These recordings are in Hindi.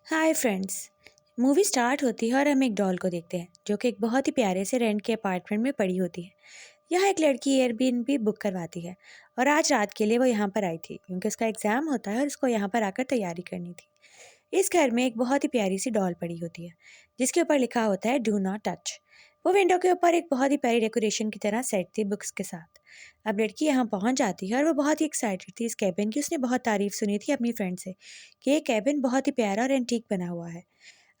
Hi friends. मूवी स्टार्ट होती है और हम एक डॉल को देखते हैं जो कि एक बहुत ही प्यारे से रेंट के अपार्टमेंट में पड़ी होती है। यहाँ एक लड़की एयरबीएनबी बुक करवाती है और आज रात के लिए वो यहाँ पर आई थी क्योंकि उसका एग्ज़ाम होता है और उसको यहाँ पर आकर तैयारी करनी थी। इस घर में एक बहुत ही प्यारी सी डॉल पड़ी होती है जिसके ऊपर लिखा होता है डू नॉट टच। वो विंडो के ऊपर एक बहुत ही प्यारी डेकोरेशन की तरह सेट थी बुक्स के साथ। अब लड़की यहाँ पहुँच जाती है और वो बहुत ही एक्साइटेड थी इस कैबिन की। उसने बहुत तारीफ सुनी थी अपनी फ्रेंड से कि ये कैबिन बहुत ही प्यारा और एंटीक बना हुआ है।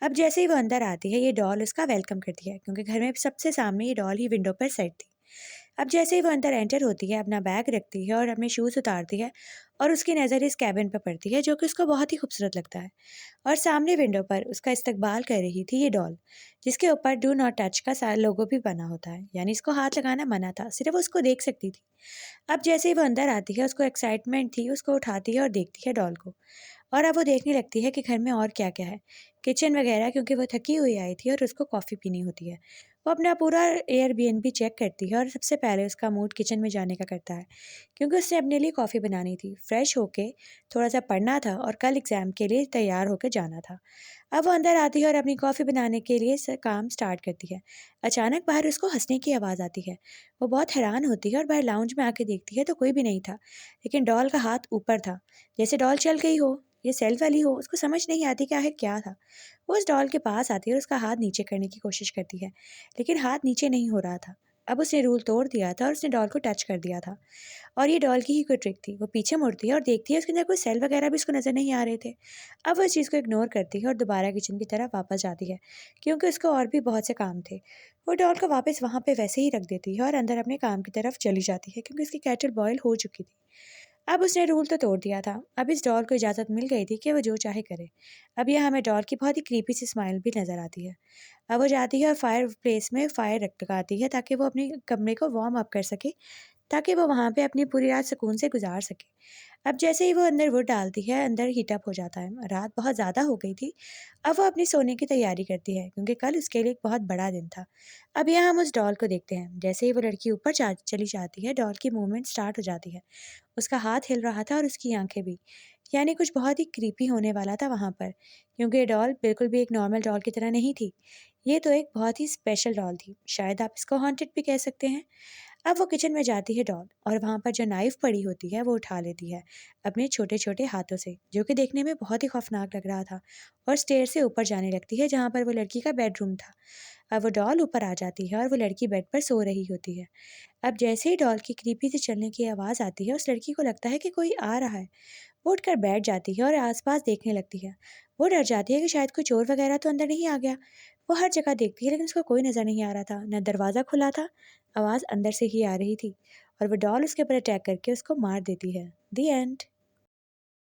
अब जैसे ही वो अंदर आती है ये डॉल उसका वेलकम करती है क्योंकि घर में सबसे सामने ये डॉल ही विंडो पर सेट थी। अब जैसे ही वो अंदर एंटर होती है अपना बैग रखती है और अपने शूज़ उतारती है और उसकी नज़र इस कैबिन पर पड़ती है जो कि उसको बहुत ही खूबसूरत लगता है। और सामने विंडो पर उसका इस्तकबाल कर रही थी ये डॉल जिसके ऊपर डू नॉट टच का लोगो भी बना होता है, यानी इसको हाथ लगाना मना था, सिर्फ वो उसको देख सकती थी। अब जैसे ही वो अंदर आती है उसको एक्साइटमेंट थी, उसको उठाती है और देखती है डॉल को। और अब वो देखने लगती है कि घर में और क्या क्या है, किचन वगैरह, क्योंकि वो थकी हुई आई थी और उसको कॉफ़ी पीनी होती है। वो अपना पूरा एयरबीएनबी चेक करती है और सबसे पहले उसका मूड किचन में जाने का करता है क्योंकि उसने अपने लिए कॉफ़ी बनानी थी, फ्रेश होके थोड़ा सा पढ़ना था और कल एग्ज़ाम के लिए तैयार होकर जाना था। अब वो अंदर आती है और अपनी कॉफ़ी बनाने के लिए काम स्टार्ट करती है। अचानक बाहर उसको हंसने की आवाज़ आती है। वो बहुत हैरान होती है और बाहर लाउंज में आके देखती है तो कोई भी नहीं था, लेकिन डॉल का हाथ ऊपर था, जैसे डॉल चल गई हो, ये सेल वाली हो। उसको समझ नहीं आती कि आखिर क्या था। वो उस डॉल के पास आती है और उसका हाथ नीचे करने की कोशिश करती है, लेकिन हाथ नीचे नहीं हो रहा था। अब उसने रूल तोड़ दिया था और उसने डॉल को टच कर दिया था। और ये डॉल की ही कोई ट्रिक थी। वो पीछे मुड़ती है और देखती है उसके अंदर कोई सेल वगैरह भी उसको नज़र नहीं आ रहे थे। अब वो इस चीज़ को इग्नोर करती है और दोबारा किचन की तरफ वापस जाती है क्योंकि उसको और भी बहुत से काम थे। वो डॉल को वापस वहाँ पे वैसे ही रख देती है और अंदर अपने काम की तरफ चली जाती है क्योंकि उसकी केटल बॉयल हो चुकी थी। अब उसने रूल तो तोड़ दिया था। अब इस डॉल को इजाज़त मिल गई थी कि वो जो चाहे करे। अब यह हमें डॉल की बहुत ही क्रीपी सी स्माइल भी नज़र आती है। अब वो जाती है और फायर प्लेस में फायर रख लगाती है ताकि वो अपने कमरे को वार्म अप कर सके, ताकि वो वहाँ पे अपनी पूरी रात सुकून से गुजार सके। अब जैसे ही वो अंदर वुड डालती है, अंदर हीट अप हो जाता है। रात बहुत ज़्यादा हो गई थी। अब वो अपनी सोने की तैयारी करती है क्योंकि कल उसके लिए एक बहुत बड़ा दिन था। अब यहाँ हम उस डॉल को देखते हैं। जैसे ही वो लड़की ऊपर चली जाती है, डॉल की मूवमेंट स्टार्ट हो जाती है। उसका हाथ हिल रहा था और उसकी आँखें भी। यानी कुछ बहुत ही क्रीपी होने वाला था वहाँ पर, क्योंकि ये डॉल बिल्कुल भी एक नॉर्मल डॉल की तरह नहीं थी। ये तो एक बहुत ही स्पेशल डॉल थी। शायद आप इसको हॉन्टेड भी कह सकते हैं। अब वो किचन में जाती है डॉल और वहाँ पर जो नाइफ़ पड़ी होती है वो उठा लेती है अपने छोटे-छोटे हाथों से, जो कि देखने में बहुत ही खौफ़नाक लग रहा था, और स्टेयर से ऊपर जाने लगती है जहाँ पर वो लड़की का बेडरूम था। अब वो डॉल ऊपर आ जाती है और वो लड़की बेड पर सो रही होती है। अब जैसे ही डॉल की क्रीपी से चलने की आवाज़ आती है, उस लड़की को लगता है कि कोई आ रहा है। वो उठकर बैठ जाती है और आस-पास देखने लगती है। वो डर जाती है कि शायद कोई चोर वगैरह तो अंदर नहीं आ गया। वो हर जगह देखती है लेकिन उसको कोई नज़र नहीं आ रहा था। ना दरवाज़ा खुला था, आवाज़ अंदर से ही आ रही थी और वो डॉल उसके ऊपर अटैक करके उसको मार देती है। The end.